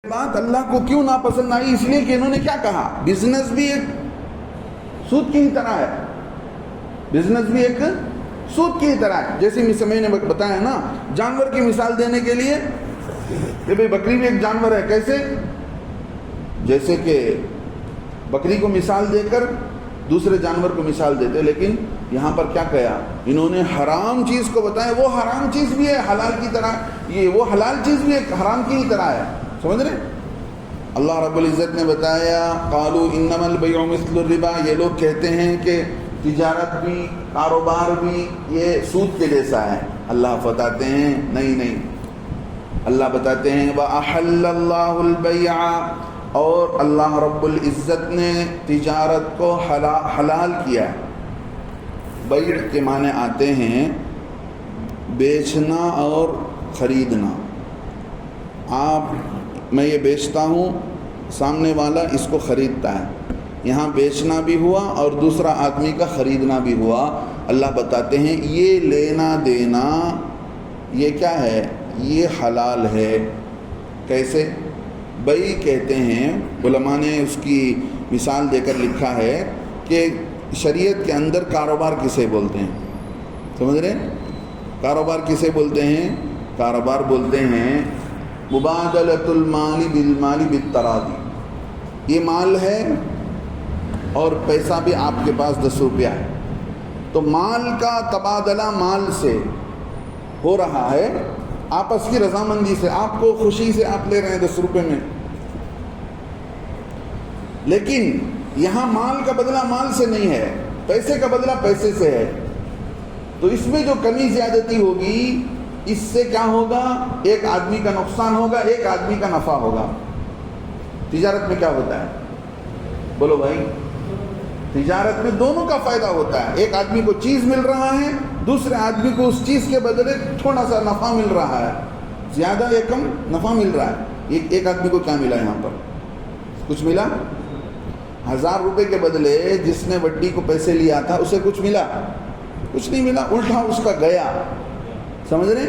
بات اللہ کو کیوں ناپسند آئی؟ اس لیے کہ انہوں نے کیا کہا، بزنس بھی ایک سود کی ہی طرح ہے، بزنس بھی ایک سود کی ہی طرح ہے۔ جیسے میں نے بتایا نا، جانور کی مثال دینے کے لیے کہ بھئی بکری بھی ایک جانور ہے۔ کیسے؟ جیسے کہ بکری کو مثال دے کر دوسرے جانور کو مثال دیتے، لیکن یہاں پر کیا کہا انہوں نے؟ حرام چیز کو بتایا، وہ حرام چیز بھی ہے حلال کی طرح، یہ وہ حلال چیز بھی ایک حرام کی ہی طرح ہے۔ سمجھ رہے؟ اللہ رب العزت نے بتایا قالوا انما البیع مثل الربا، یہ لوگ کہتے ہیں کہ تجارت بھی کاروبار بھی یہ سود کے جیسا ہے۔ اللہ بتاتے ہیں نہیں، اللہ بتاتے ہیں وَأَحَلَّ اللَّهُ الْبَيْعَ، اور اللہ رب العزت نے تجارت کو حلال کیا ہے۔ بیع کے معنی آتے ہیں بیچنا اور خریدنا۔ میں یہ بیچتا ہوں، سامنے والا اس کو خریدتا ہے، یہاں بیچنا بھی ہوا اور دوسرا آدمی کا خریدنا بھی ہوا۔ اللہ بتاتے ہیں یہ لینا دینا یہ کیا ہے؟ یہ حلال ہے۔ کیسے؟ بیع کہتے ہیں، علماء نے اس کی مثال دے کر لکھا ہے کہ شریعت کے اندر کاروبار کسے بولتے ہیں؟ سمجھ رہے ہیں؟ کاروبار کسے بولتے ہیں؟ کاروبار بولتے ہیں مبادلۃ المال بالمال بالتراضی۔ یہ مال ہے اور پیسہ بھی آپ کے پاس 10 روپیہ ہے، تو مال کا تبادلہ مال سے ہو رہا ہے آپس کی رضامندی سے، آپ کو خوشی سے آپ لے رہے ہیں 10 روپے میں، لیکن یہاں مال کا بدلہ مال سے نہیں ہے، پیسے کا بدلہ پیسے سے ہے۔ تو اس میں جو کمی زیادتی ہوگی اس سے کیا ہوگا؟ ایک آدمی کا نقصان ہوگا، ایک آدمی کا نفع ہوگا۔ تجارت میں کیا ہوتا ہے؟ بولو بھائی، تجارت میں دونوں کا فائدہ ہوتا ہے۔ ایک آدمی کو چیز مل رہا ہے، دوسرے آدمی کو اس چیز کے بدلے تھوڑا سا نفع مل رہا ہے، زیادہ یا کم نفع مل رہا ہے۔ ایک آدمی کو کیا ملا یہاں پر؟ کچھ ملا؟ 1000 روپے کے بدلے جس نے وڈی کو پیسے لیا تھا اسے کچھ ملا؟ کچھ نہیں ملا، الٹا اس کا گیا۔ سمجھ رہے؟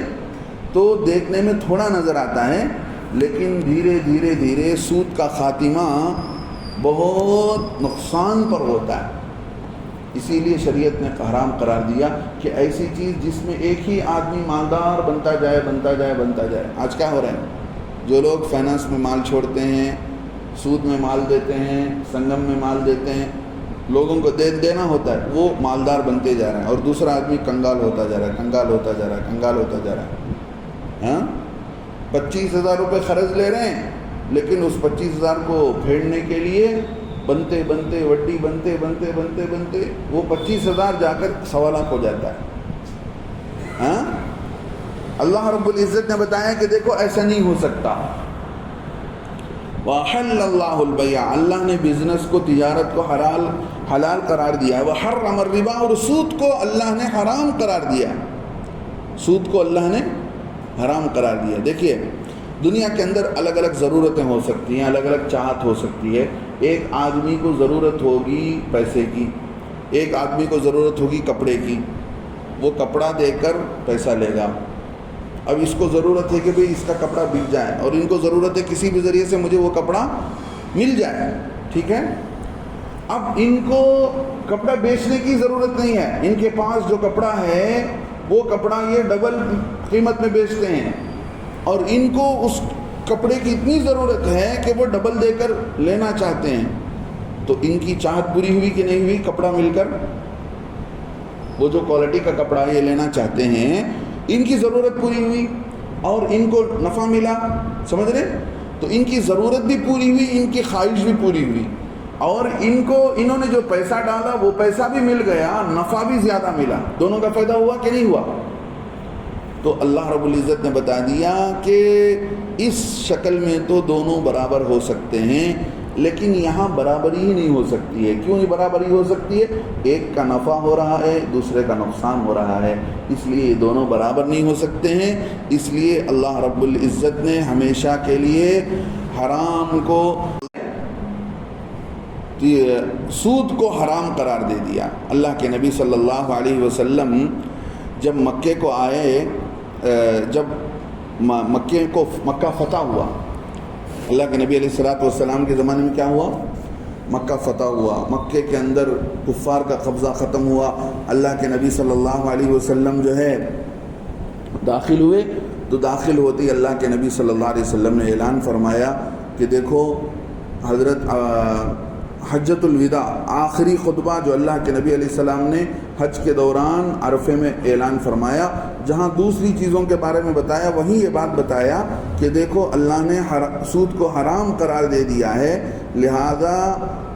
تو دیکھنے میں تھوڑا نظر آتا ہے، لیکن دھیرے دھیرے سود کا خاتمہ بہت نقصان پر ہوتا ہے۔ اسی لیے شریعت نے حرام قرار دیا کہ ایسی چیز جس میں ایک ہی آدمی مالدار بنتا جائے۔ آج کیا ہو رہا ہے؟ جو لوگ فائنانس میں مال چھوڑتے ہیں، سود میں مال دیتے ہیں، سنگم میں مال دیتے ہیں، لوگوں کو دینا ہوتا ہے، وہ مالدار بنتے جا رہے ہیں، اور دوسرا آدمی کنگال ہوتا جا رہا ہے۔ ہاں 25,000 روپے قرض لے رہے ہیں، لیکن اس 25,000 کو پھیرنے کے لیے بنتے وڈی بنتے وہ 25,000 جا کر 1.25 لاکھ ہو جاتا ہے۔ ہاں اللہ رب العزت نے بتایا کہ دیکھو ایسا نہیں ہو سکتا۔ وَأَحَلَّ اللَّهُ الْبَيْعَ، اللہ نے بزنس کو، تجارت کو حلال قرار دیا ہے۔ وَحَرَّمَ الرِّبَا، اور سود کو اللہ نے حرام قرار دیا، سود کو اللہ نے حرام قرار دیا۔ دیکھیے دنیا کے اندر الگ الگ ضرورتیں ہو سکتی ہیں، الگ الگ چاہت ہو سکتی ہے۔ ایک آدمی کو ضرورت ہوگی پیسے کی، ایک آدمی کو ضرورت ہوگی کپڑے کی، وہ کپڑا دے کر پیسہ لے گا۔ اب اس کو ضرورت ہے کہ بھئی اس کا کپڑا بک جائے، اور ان کو ضرورت ہے کسی بھی ذریعے سے مجھے وہ کپڑا مل جائے، ٹھیک ہے؟ اب ان کو کپڑا بیچنے کی ضرورت نہیں ہے، ان کے پاس جو کپڑا ہے وہ کپڑا یہ ڈبل قیمت میں بیچتے ہیں، اور ان کو اس کپڑے کی اتنی ضرورت ہے کہ وہ ڈبل دے کر لینا چاہتے ہیں۔ تو ان کی چاہت پوری ہوئی کہ نہیں ہوئی؟ کپڑا مل کر وہ جو کوالٹی کا کپڑا یہ لینا چاہتے ہیں، ان کی ضرورت پوری ہوئی اور ان کو نفع ملا۔ سمجھ رہے؟ تو ان کی ضرورت بھی پوری ہوئی، ان کی خواہش بھی پوری ہوئی، اور انہوں نے جو پیسہ ڈالا وہ پیسہ بھی مل گیا، نفع بھی زیادہ ملا۔ دونوں کا فائدہ ہوا کہ نہیں ہوا؟ تو اللہ رب العزت نے بتا دیا کہ اس شکل میں تو دونوں برابر ہو سکتے ہیں، لیکن یہاں برابری ہی نہیں ہو سکتی ہے۔ کیوں نہیں برابری ہو سکتی ہے؟ ایک کا نفع ہو رہا ہے، دوسرے کا نقصان ہو رہا ہے، اس لیے یہ دونوں برابر نہیں ہو سکتے ہیں۔ اس لیے اللہ رب العزت نے ہمیشہ کے لیے حرام کو، سود کو حرام قرار دے دیا۔ اللہ کے نبی صلی اللہ علیہ وسلم جب مکے کو آئے، جب مکہ فتح ہوا اللہ کے نبی علیہ الصلوۃ والسلام کے زمانے میں کیا ہوا؟ مکہ فتح ہوا، مکے کے اندر کفار کا قبضہ ختم ہوا، اللہ کے نبی صلی اللہ علیہ وسلم جو ہے داخل ہوئے، تو داخل ہوتے ہی اللہ کے نبی صلی اللہ علیہ وسلم نے اعلان فرمایا کہ دیکھو حضرت حجۃ الوداع آخری خطبہ جو اللہ کے نبی علیہ السلام نے حج کے دوران عرفے میں اعلان فرمایا، جہاں دوسری چیزوں کے بارے میں بتایا وہیں یہ بات بتایا کہ دیکھو اللہ نے سود کو حرام قرار دے دیا ہے، لہذا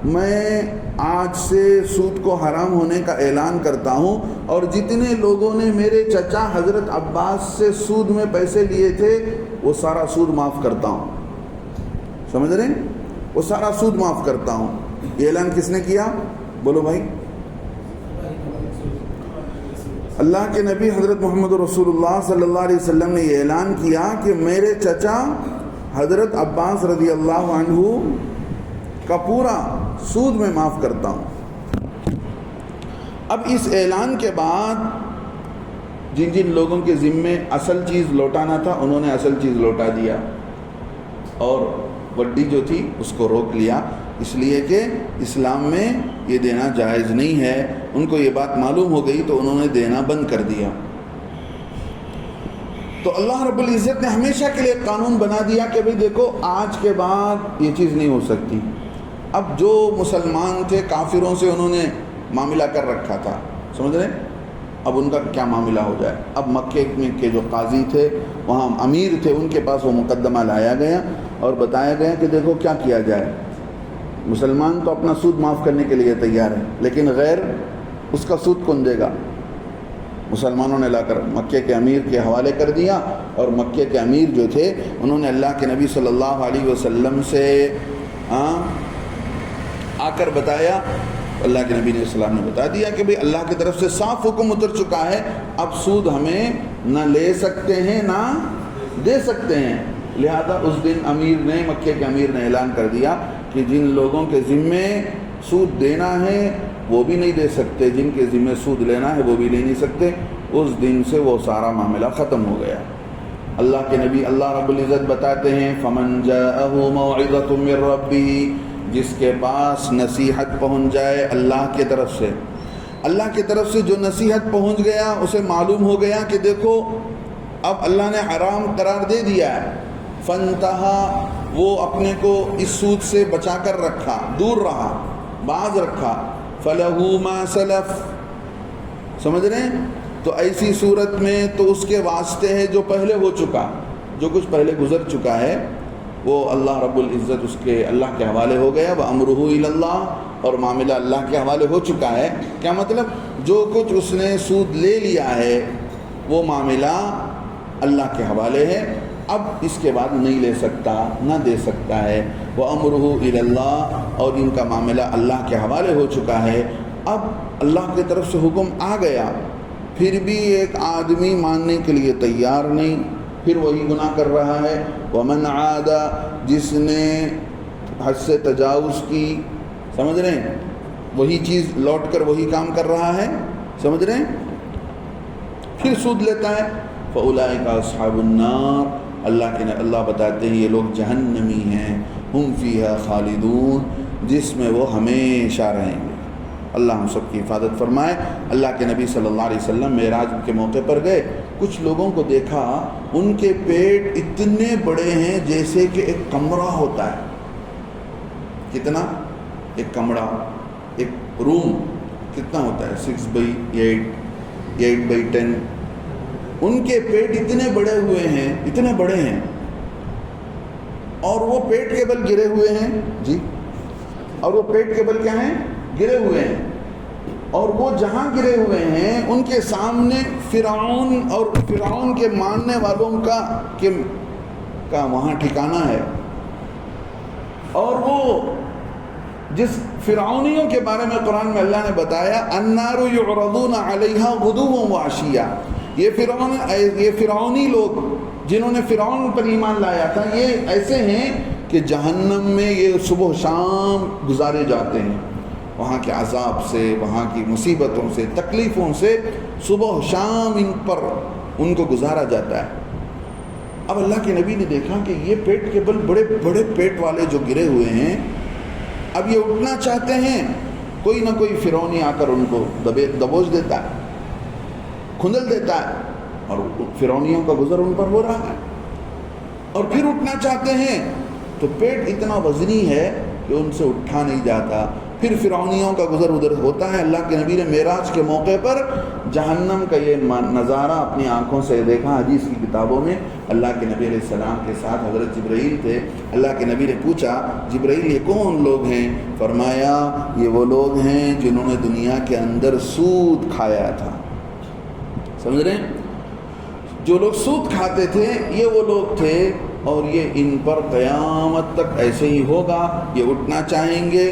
میں آج سے سود کو حرام ہونے کا اعلان کرتا ہوں، اور جتنے لوگوں نے میرے چچا حضرت عباس سے سود میں پیسے لیے تھے وہ سارا سود معاف کرتا ہوں۔ سمجھ رہے ہیں؟ وہ سارا سود معاف کرتا ہوں۔ یہ اعلان کس نے کیا؟ بولو بھائی۔ اللہ کے نبی حضرت محمد رسول اللہ صلی اللہ علیہ وسلم نے یہ اعلان کیا کہ میرے چچا حضرت عباس رضی اللہ عنہ کا پورا سود میں معاف کرتا ہوں۔ اب اس اعلان کے بعد جن جن لوگوں کے ذمے اصل چیز لوٹانا تھا انہوں نے اصل چیز لوٹا دیا، اور وڈی جو تھی اس کو روک لیا، اس لیے کہ اسلام میں یہ دینا جائز نہیں ہے۔ ان کو یہ بات معلوم ہو گئی تو انہوں نے دینا بند کر دیا۔ تو اللہ رب العزت نے ہمیشہ کے لیے قانون بنا دیا کہ بھئی دیکھو آج کے بعد یہ چیز نہیں ہو سکتی۔ اب جو مسلمان تھے کافروں سے انہوں نے معاملہ کر رکھا تھا، سمجھ رہے ہیں؟ اب ان کا کیا معاملہ ہو جائے؟ اب مکے میں کے جو قاضی تھے، وہاں امیر تھے، ان کے پاس وہ مقدمہ لایا گیا اور بتایا گیا کہ دیکھو کیا کیا جائے۔ مسلمان تو اپنا سود معاف کرنے کے لیے تیار ہے، لیکن غیر اس کا سود کون دے گا؟ مسلمانوں نے لا کر مکے کے امیر کے حوالے کر دیا، اور مکے کے امیر جو تھے انہوں نے اللہ کے نبی صلی اللہ علیہ وسلم سے آ کر بتایا۔ اللہ کے نبی علیہ السلام نے بتا دیا کہ بھئی اللہ کی طرف سے صاف حکم اتر چکا ہے، اب سود ہمیں نہ لے سکتے ہیں نہ دے سکتے ہیں۔ لہذا اس دن امیر نے، مکے کے امیر نے اعلان کر دیا کہ جن لوگوں کے ذمے سود دینا ہے وہ بھی نہیں دے سکتے، جن کے ذمے سود لینا ہے وہ بھی لے نہیں سکتے۔ اس دن سے وہ سارا معاملہ ختم ہو گیا۔ اللہ کے نبی اللہ رب العزت بتاتے ہیں فَمَنْ جَاءَهُ مَوْعِظَةٌ مِّن رَّبِّهِ، جس کے پاس نصیحت پہنچ جائے اللہ کی طرف سے، اللہ کی طرف سے جو نصیحت پہنچ گیا اسے معلوم ہو گیا کہ دیکھو اب اللہ نے حرام قرار دے دیا ہے، فَانْتَهَا، وہ اپنے کو اس سود سے بچا کر رکھا، دور رہا، باز رکھا، فَلَهُ مَا سَلَفَ، سمجھ رہے ہیں؟ تو ایسی صورت میں تو اس کے واسطے ہے جو پہلے ہو چکا، جو کچھ پہلے گزر چکا ہے وہ اللہ رب العزت اس کے اللہ کے حوالے ہو گیا، وَأَمْرُهُ إِلَى اللَّهِ، اور معاملہ اللہ کے حوالے ہو چکا ہے۔ کیا مطلب؟ جو کچھ اس نے سود لے لیا ہے وہ معاملہ اللہ کے حوالے ہے، اب اس کے بعد نہیں لے سکتا نہ دے سکتا ہے۔ وَأَمْرُهُ إِلَى اللَّهِ، اور ان کا معاملہ اللہ کے حوالے ہو چکا ہے۔ اب اللہ کی طرف سے حکم آ گیا، پھر بھی ایک آدمی ماننے کے لیے تیار نہیں، پھر وہی گناہ کر رہا ہے۔ وَمَنْ عَادَ، جس نے حد سے تجاوز کی، سمجھ رہے ہیں؟ وہی چیز لوٹ کر وہی کام کر رہا ہے، سمجھ رہے ہیں؟ پھر سود لیتا ہے۔ فَأُولَئِكَ أَصْحَابُ النَّارِ، اللہ بتاتے ہیں یہ لوگ جہنمی ہیں، ہم فیہا خالدون، جس میں وہ ہمیشہ رہیں گے۔ اللہ ہم سب کی حفاظت فرمائے۔ اللہ کے نبی صلی اللہ علیہ وسلم معراج کے موقع پر گئے، کچھ لوگوں کو دیکھا ان کے پیٹ اتنے بڑے ہیں جیسے کہ ایک کمرہ ہوتا ہے۔ کتنا؟ ایک کمرہ، ایک روم کتنا ہوتا ہے؟ 6x8، 8x10۔ ان کے پیٹ اتنے بڑے ہوئے ہیں، اتنے بڑے ہیں، اور وہ پیٹ کے بل گرے ہوئے ہیں جی، اور وہ پیٹ کے بل کیا ہیں؟ گرے ہوئے ہیں، اور وہ جہاں گرے ہوئے ہیں ان کے سامنے فرعون اور فرعون کے ماننے والوں کا وہاں ٹھکانہ ہے۔ اور وہ جس فرعونیوں کے بارے میں قرآن میں اللہ نے بتایا النار یعرضون علیہا غدوا وعشیا، یہ فرعونی لوگ جنہوں نے فرعون پر ایمان لایا تھا، یہ ایسے ہیں کہ جہنم میں یہ صبح و شام گزارے جاتے ہیں، وہاں کے عذاب سے، وہاں کی مصیبتوں سے، تکلیفوں سے صبح و شام ان کو گزارا جاتا ہے۔ اب اللہ کے نبی نے دیکھا کہ یہ پیٹ کے بل بڑے بڑے پیٹ والے جو گرے ہوئے ہیں، اب یہ اٹھنا چاہتے ہیں، کوئی نہ کوئی فرعونی آ کر ان کو دبوچ دیتا ہے، کھندل دیتا ہے، اور فرعونیوں کا گزر ان پر ہو رہا ہے۔ اور پھر اٹھنا چاہتے ہیں تو پیٹ اتنا وزنی ہے کہ ان سے اٹھا نہیں جاتا، پھر فرعونیوں کا گزر ادھر ہوتا ہے۔ اللہ کے نبی نے معراج کے موقع پر جہنم کا یہ نظارہ اپنی آنکھوں سے دیکھا۔ حدیث کی کتابوں میں اللہ کے نبی علیہ السلام کے ساتھ حضرت جبرائیل تھے۔ اللہ کے نبی نے پوچھا، جبرائیل یہ کون لوگ ہیں؟ فرمایا یہ وہ لوگ ہیں جنہوں نے دنیا کے اندر سود کھایا تھا۔ سمجھ رہے ہیں؟ جو لوگ سود کھاتے تھے یہ وہ لوگ تھے، اور یہ ان پر قیامت تک ایسے ہی ہوگا۔ یہ اٹھنا چاہیں گے،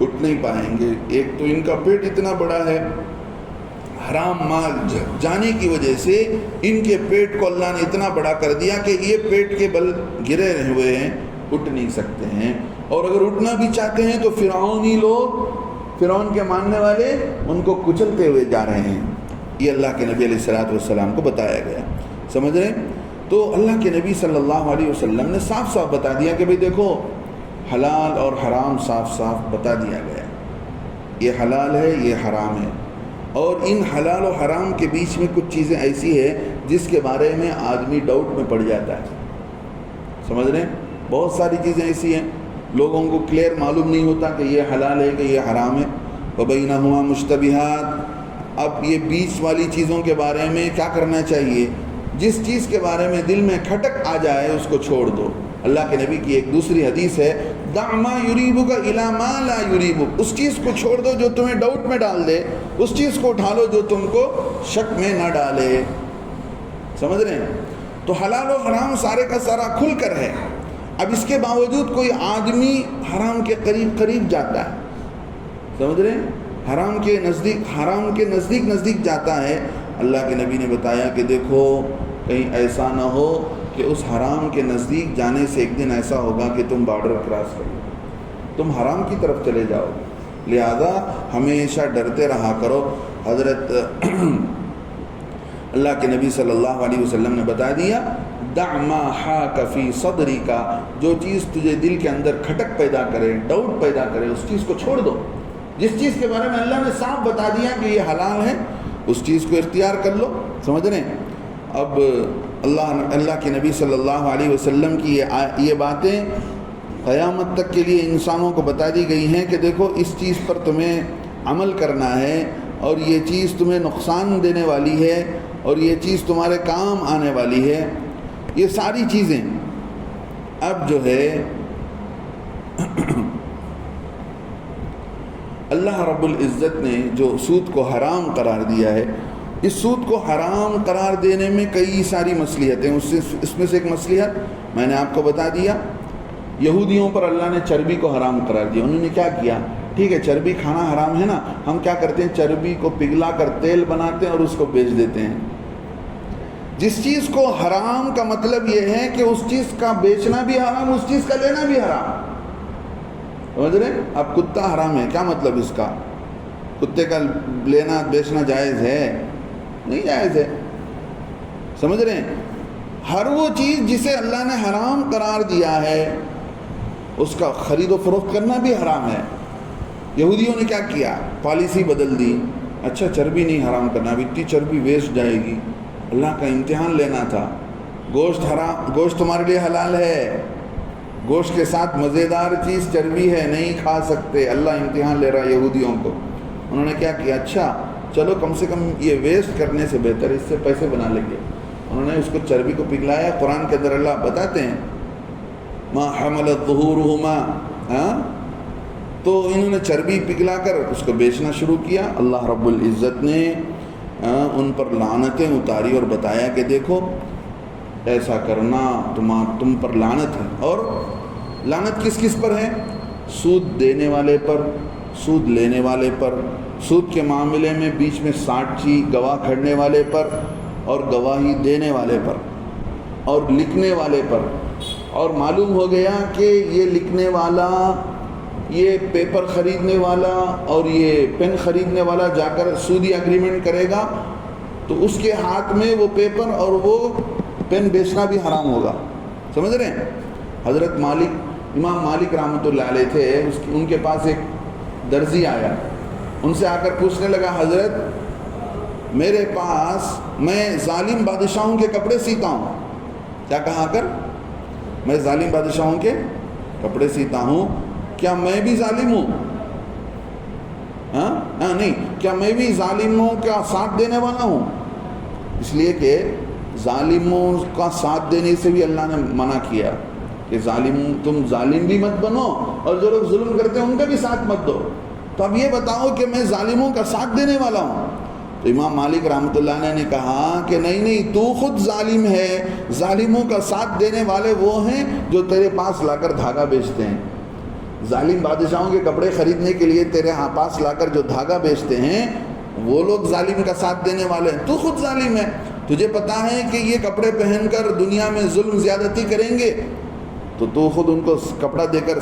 اٹھ نہیں پائیں گے۔ ایک تو ان کا پیٹ اتنا بڑا ہے، حرام مال جانے کی وجہ سے ان کے پیٹ کو اللہ نے اتنا بڑا کر دیا کہ یہ پیٹ کے بل گرے ہوئے ہیں، اٹھ نہیں سکتے ہیں۔ اور اگر اٹھنا بھی چاہتے ہیں تو فرعونی لوگ، فرعون کے ماننے والے ان کو کچلتے ہوئے جا رہے ہیں۔ یہ اللہ کے نبی علیہ السلام کو بتایا گیا۔ سمجھ رہے ہیں؟ تو اللہ کے نبی صلی اللہ علیہ وسلم نے صاف صاف بتا دیا کہ بھئی دیکھو، حلال اور حرام صاف صاف بتا دیا گیا، یہ حلال ہے، یہ حرام ہے۔ اور ان حلال و حرام کے بیچ میں کچھ چیزیں ایسی ہیں جس کے بارے میں آدمی ڈاؤٹ میں پڑ جاتا ہے۔ سمجھ رہے ہیں؟ بہت ساری چیزیں ایسی ہیں لوگوں کو کلیئر معلوم نہیں ہوتا کہ یہ حلال ہے کہ یہ حرام ہے۔ وَبَيْنَهُمَا مُشْتَبِهَاتٌ۔ اب یہ بیچ والی چیزوں کے بارے میں کیا کرنا چاہیے؟ جس چیز کے بارے میں دل میں کھٹک آ جائے اس کو چھوڑ دو۔ اللہ کے نبی کی ایک دوسری حدیث ہے، دع ما یریبک الی ما لا یریبک۔ اس چیز کو چھوڑ دو جو تمہیں ڈاؤٹ میں ڈال دے، اس چیز کو اٹھا لو جو تم کو شک میں نہ ڈالے۔ سمجھ رہے ہیں؟ تو حلال و حرام سارے کا سارا کھل کر ہے۔ اب اس کے باوجود کوئی آدمی حرام کے قریب قریب جاتا ہے، سمجھ رہے ہیں؟ حرام کے نزدیک جاتا ہے۔ اللہ کے نبی نے بتایا کہ دیکھو کہیں ایسا نہ ہو کہ اس حرام کے نزدیک جانے سے ایک دن ایسا ہوگا کہ تم بارڈر کراس کرو، تم حرام کی طرف چلے جاؤ۔ لہذا ہمیشہ ڈرتے رہا کرو۔ حضرت اللہ کے نبی صلی اللہ علیہ وسلم نے بتا دیا، دع ما حاک فی صدرک، جو چیز تجھے دل کے اندر کھٹک پیدا کرے، ڈاؤٹ پیدا کرے، اس چیز کو چھوڑ دو۔ جس چیز کے بارے میں اللہ نے صاف بتا دیا کہ یہ حلال ہے، اس چیز کو اختیار کر لو۔ سمجھ رہے ہیں؟ اب اللہ کے نبی صلی اللہ علیہ وسلم کی یہ باتیں قیامت تک کے لیے انسانوں کو بتا دی گئی ہیں کہ دیکھو اس چیز پر تمہیں عمل کرنا ہے، اور یہ چیز تمہیں نقصان دینے والی ہے، اور یہ چیز تمہارے کام آنے والی ہے۔ یہ ساری چیزیں اب جو ہے اللہ رب العزت نے جو سود کو حرام قرار دیا ہے، اس سود کو حرام قرار دینے میں کئی ساری مصلحتیں، اس میں سے ایک مصلحت میں نے آپ کو بتا دیا، یہودیوں پر اللہ نے چربی کو حرام قرار دیا۔ انہوں نے کیا کیا؟ ٹھیک ہے چربی کھانا حرام ہے نا، ہم کیا کرتے ہیں؟ چربی کو پگھلا کر تیل بناتے ہیں اور اس کو بیچ دیتے ہیں۔ جس چیز کو حرام کا مطلب یہ ہے کہ اس چیز کا بیچنا بھی حرام، اس چیز کا لینا بھی حرام۔ سمجھ رہے ہیں؟ اب کتا حرام ہے، کیا مطلب اس کا؟ کتے کا لینا بیچنا جائز ہے؟ نہیں جائز ہے۔ سمجھ رہے ہیں؟ ہر وہ چیز جسے اللہ نے حرام قرار دیا ہے اس کا خرید و فروخت کرنا بھی حرام ہے۔ یہودیوں نے کیا کیا؟ پالیسی بدل دی، اچھا چربی نہیں حرام کرنا، اب اتنی چربی ویسٹ جائے گی، اللہ کا امتحان لینا تھا۔ گوشت تمہارے لیے حلال ہے، گوشت کے ساتھ مزیدار چیز چربی ہے، نہیں کھا سکتے، اللہ امتحان لے رہا ہے یہودیوں کو۔ انہوں نے کیا کیا؟ اچھا چلو کم سے کم یہ ویسٹ کرنے سے بہتر اس سے پیسے بنا لیں گے۔ انہوں نے اس کو چربی کو پگھلایا۔ قرآن کے اندر اللہ بتاتے ہیں ما حملت ظہورہما، تو انہوں نے چربی پگھلا کر اس کو بیچنا شروع کیا۔ اللہ رب العزت نے ان پر لعنتیں اتاری اور بتایا کہ دیکھو ایسا کرنا تم پر لعنت ہے۔ اور لعنت کس کس پر ہے؟ سود دینے والے پر، سود لینے والے پر، سود کے معاملے میں بیچ میں ساٹھی گواہ کھڑنے والے پر، اور گواہی دینے والے پر، اور لکھنے والے پر۔ اور معلوم ہو گیا کہ یہ لکھنے والا، یہ پیپر خریدنے والا اور یہ پین خریدنے والا جا کر سودی اگریمنٹ کرے گا تو اس کے ہاتھ میں وہ پیپر اور وہ پین بیچنا بھی حرام ہوگا. سمجھ رہے ہیں؟ حضرت امام مالک رحمۃ اللہ علیہ تھے، ان کے پاس ایک درزی آیا، ان سے آ کر پوچھنے لگا حضرت میرے پاس میں ظالم بادشاہوں کے کپڑے سیتا ہوں. کیا کہا کر؟ میں ظالم بادشاہوں کے کپڑے سیتا ہوں، کیا میں بھی ظالم ہوں؟ نہیں، کیا میں بھی ظالموں کا ساتھ دینے والا ہوں؟ اس لیے کہ ظالموں کا ساتھ دینے سے بھی اللہ نے منع کیا کہ تم ظالم بھی مت بنو اور جو لوگ ظلم کرتے ہیں ان کا بھی ساتھ مت دو. تو اب یہ بتاؤ کہ میں ظالموں کا ساتھ دینے والا ہوں؟ تو امام مالک رحمۃ اللہ نے کہا کہ نہیں، تو خود ظالم ہے. ظالموں کا ساتھ دینے والے وہ ہیں جو تیرے پاس لا کر دھاگا بیچتے ہیں. ظالم بادشاہوں کے کپڑے خریدنے کے لیے تیرے پاس لا کر جو دھاگا بیچتے ہیں وہ لوگ ظالم کا ساتھ دینے والے ہیں. تو خود ظالم ہے. تجھے پتا ہے کہ یہ کپڑے پہن کر دنیا میں ظلم زیادتی کریں گے، تو خود ان کو کپڑا دے کر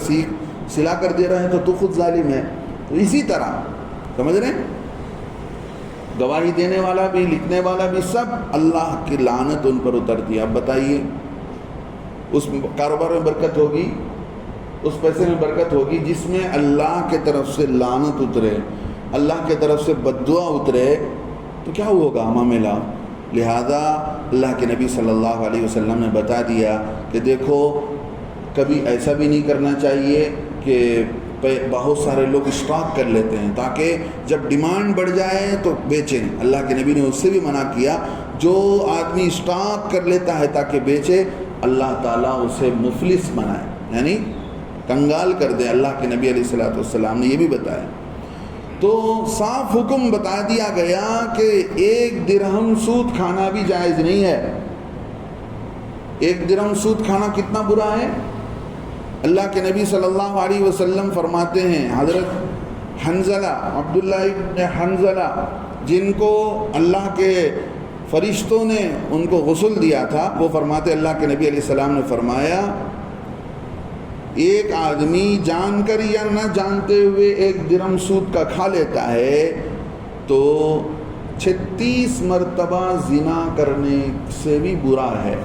سلا کر دے رہے ہیں، تو خود ظالم ہے. تو اسی طرح سمجھ رہے ہیں، گواہی دینے والا بھی، لکھنے والا بھی، سب اللہ کی لعنت ان پر اترتی ہے. اب بتائیے اس کاروبار میں برکت ہوگی، اس پیسے میں برکت ہوگی جس میں اللہ کے طرف سے لعنت اترے، اللہ کے طرف سے بددعا اترے، تو کیا ہوگا معاملہ؟ لہذا اللہ کے نبی صلی اللہ علیہ وسلم نے بتا دیا کہ دیکھو کبھی ایسا بھی نہیں کرنا چاہیے کہ بہت سارے لوگ اسٹاک کر لیتے ہیں تاکہ جب ڈیمانڈ بڑھ جائے تو بیچیں. اللہ کے نبی نے اس سے بھی منع کیا. جو آدمی اسٹاک کر لیتا ہے تاکہ بیچے، اللہ تعالیٰ اسے مفلس بنائے، یعنی کنگال کر دے. اللہ کے نبی علیہ الصلوۃ والسلام نے یہ بھی بتایا. تو صاف حکم بتا دیا گیا کہ 1 درہم سود کھانا بھی جائز نہیں ہے. 1 درہم سود کھانا کتنا برا ہے. اللہ کے نبی صلی اللہ علیہ وسلم فرماتے ہیں، حضرت حنزلہ، عبداللہ ابن حنزلہ، جن کو اللہ کے فرشتوں نے ان کو غسل دیا تھا، وہ فرماتے اللہ کے نبی علیہ السلام نے فرمایا ایک آدمی جان کر یا نہ جانتے ہوئے 1 درہم سود کا کھا لیتا ہے تو 36 مرتبہ زنا کرنے سے بھی برا ہے.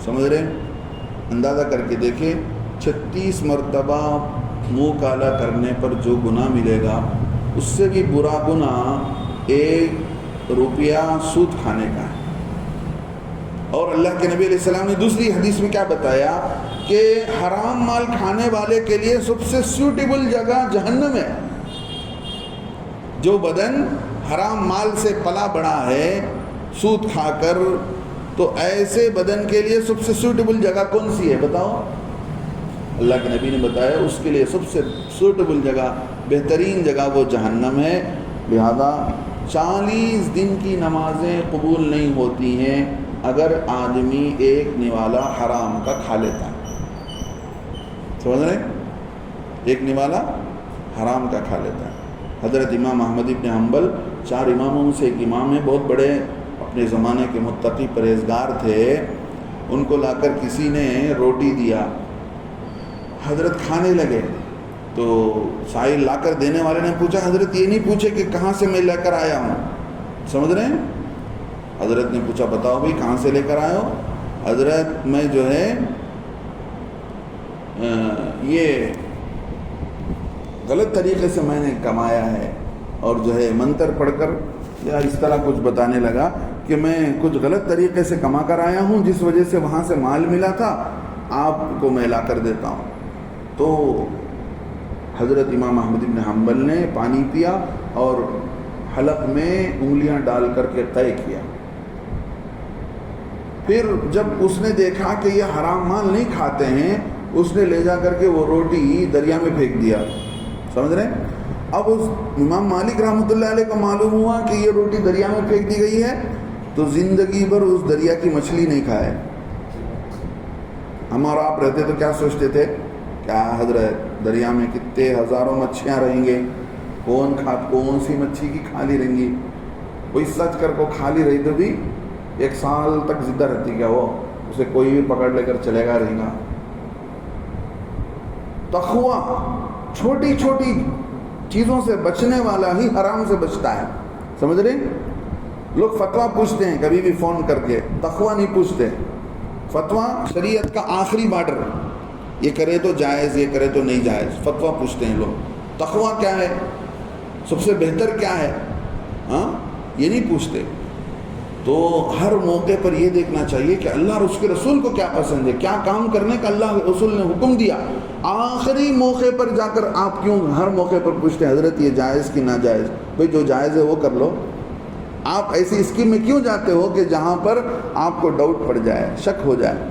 سمجھ رہے ہیں؟ اندازہ کر کے دیکھیں، 36 مرتبہ منہ کالا کرنے پر جو گناہ ملے گا اس سے بھی برا گناہ 1 روپیہ سود کھانے کا ہے. اور اللہ کے نبی علیہ السلام نے دوسری حدیث میں کیا بتایا کہ حرام مال کھانے والے کے لیے سب سے سوٹیبل جگہ جہنم ہے. جو بدن حرام مال سے پلا بڑا ہے سود کھا کر، تو ایسے بدن کے لیے سب سے سوٹیبل جگہ کون سی ہے بتاؤ؟ اللہ کے نبی نے بتایا اس کے لیے سب سے سوٹیبل جگہ، بہترین جگہ وہ جہنم ہے. لہذا 40 دن کی نمازیں قبول نہیں ہوتی ہیں اگر آدمی 1 نوالا حرام کا کھا لیتا ہے. سمجھ رہے ہیں؟ 1 نوالا حرام کا کھا لیتا ہے. حضرت امام احمد ابن حنبل 4 اماموں میں سے ایک امام ہیں، بہت بڑے اپنے زمانے کے متقی پرہیزگار تھے. ان کو لا کر کسی نے روٹی دیا، حضرت کھانے لگے تو سائل لا کر دینے والے نے پوچھا، حضرت یہ نہیں پوچھے کہ کہاں سے میں لے کر آیا ہوں. سمجھ رہے ہیں؟ حضرت نے پوچھا بتاؤ بھائی کہاں سے لے کر آئے ہو؟ حضرت میں جو ہے یہ غلط طریقے سے میں نے کمایا ہے، اور جو ہے منتر پڑھ کر یا اس طرح کچھ بتانے لگا کہ میں کچھ غلط طریقے سے کما کر آیا ہوں، جس وجہ سے وہاں سے مال ملا تھا، آپ کو میں لا کر دیتا ہوں. تو حضرت امام احمد بن حنبل نے پانی پیا اور حلق میں انگلیاں ڈال کر کے طے کیا. پھر جب اس نے دیکھا کہ یہ حرام مال نہیں کھاتے ہیں، اس نے لے جا کر کے وہ روٹی دریا میں پھینک دیا. سمجھ رہے ہیں؟ اب اس امام مالک رحمۃ اللہ علیہ کو معلوم ہوا کہ یہ روٹی دریا میں پھینک دی گئی ہے، تو زندگی بھر اس دریا کی مچھلی نہیں کھائے. ہم اور آپ رہتے تو کیا سوچتے تھے؟ کیا حضرت دریا میں کتنے ہزاروں مچھلیاں رہیں گے، کون سی مچھی کی کھالی رہیں گی؟ کوئی سچ کر کو کھالی رہی تو بھی 1 سال تک زندہ رہتی، کیا وہ اسے کوئی بھی پکڑ لے کر چلے گا رہے گا؟ تقویٰ چھوٹی چھوٹی چیزوں سے بچنے والا ہی حرام سے بچتا ہے. سمجھ رہے؟ لوگ فتویٰ پوچھتے ہیں کبھی بھی فون کر کے، تقویٰ نہیں پوچھتے۔ فتویٰ شریعت کا آخری بارڈر، یہ کرے تو جائز، یہ کرے تو نہیں جائز، فتویٰ پوچھتے ہیں لوگ۔ تقویٰ کیا ہے، سب سے بہتر کیا ہے، ہاں یہ نہیں پوچھتے۔ تو ہر موقع پر یہ دیکھنا چاہیے کہ اللہ اور اس کے رسول کو کیا پسند ہے، کیا کام کرنے کا اللہ رسول نے حکم دیا۔ آخری موقع پر جا کر آپ کیوں ہر موقع پر پوچھتے ہیں حضرت یہ جائز کہ ناجائز؟ بھئی جو جائز ہے وہ کر لو۔ آپ ایسی اسکیم میں کیوں جاتے ہو کہ جہاں پر آپ کو ڈاؤٹ پڑ جائے، شک ہو جائے؟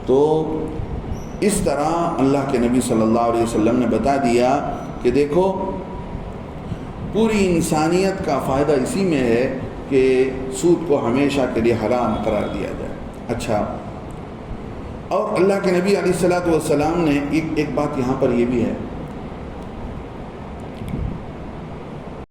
تو اس طرح اللہ کے نبی صلی اللہ علیہ وسلم نے بتا دیا کہ دیکھو پوری انسانیت کا فائدہ اسی میں ہے کہ سود کو ہمیشہ کے لیے حرام قرار دیا جائے۔ اچھا، اور اللہ کے نبی علیہ الصلوۃ والسلام نے ایک بات یہاں پر یہ بھی ہے